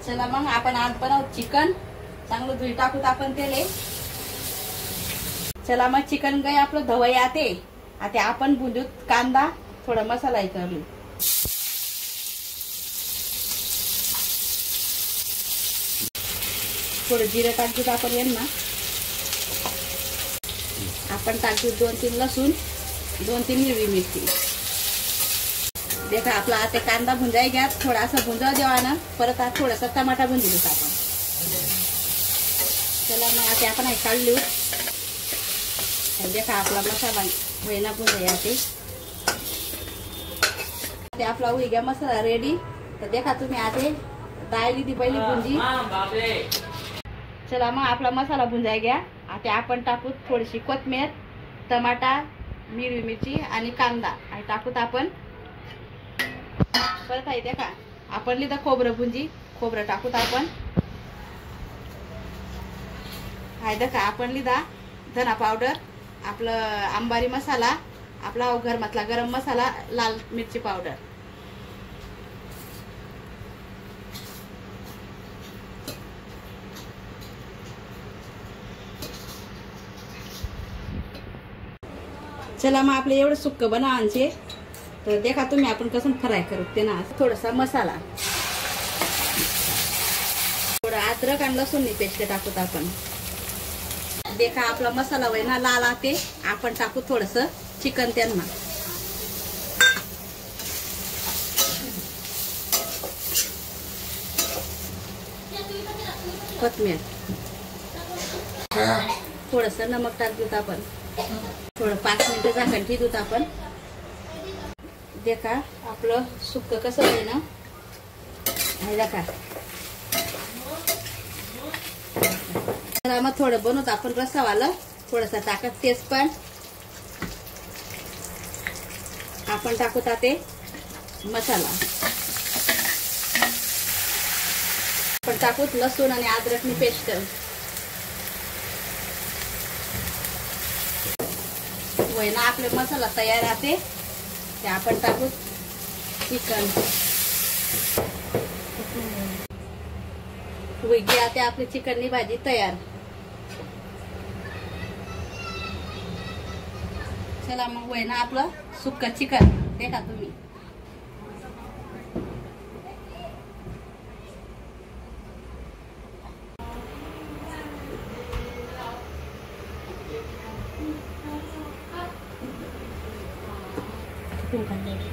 चला मग आपण आज बनवू चिकन. चांगलं धुई टाकूत आपण तेले. चला मग चिकन गय आपलं धवई आते. आता आपण भुंजूत कांदा थोडा मसाला करू. थोडं जिरे टाकूत आपण यांना. आपण टाकू 2-3 लसूण, 2-3 हिरवी मिरची. देखा आपला आता कांदा भुंजाई घ्या. थोडासा भुंजा देवा ना. परत आज थोडासा टमाटा भुंजी देऊ आपण. चला मग आता आपण हे काढू. देखा आपला मसाला होईना भुंजाई ते. ते आपला होई गया मसाला रेडी. तर देखा तुम्ही आता डाळ दी पहिली भुंजी. चला मग आपला मसाला भुंजाई घ्या. आता आपण टाकू थोडीशी कोथिंबीर, टमाटा, हिरवी मिरची आणि कांदा आणि टाकूत आपण. परत आहे देखा आपण लिहिलं खोबरं भुंजी. खोबरं टाकूत आपण. आहे देखा आपण लिहिला धना पावडर, आपलं अंबारी मसाला, आपला घरमधला गरम मसाला, लाल मिरची पावडर. चला मग आपले एवढं सुक्क बनावांचे. तर देखा तुम्ही आपण कसं फ्राय करू ते ना. थोडासा मसाला, थोडं अद्रक आणि लसूण पेस्ट टाकूत आपण. देखा आपला मसाला होय ना लाल आते. आपण टाकू थोडस चिकन त्यांना. कोथिंबीर, थोडस नमक टाकूत आपण. थोडं 5 मिनिटं झाकण ठेवूत आपण. देखा आपलं सुक्क कसं होईल ना. हे देखा मग थोडं बनवत आपण रस्सावालं. थोडंसं टाकत तेजपान आपण टाकूत ते मसाला. आपण टाकूत लसूण आणि अद्रकनी पेस्ट. होय ना आपले मसाला तयार राहते. ते आपण टाकू चिकन. वेगळी आता आपली चिकननी भाजी तयार. चला मग होय ना आपलं सुक्क चिकन. देखा तुम्ही. तुम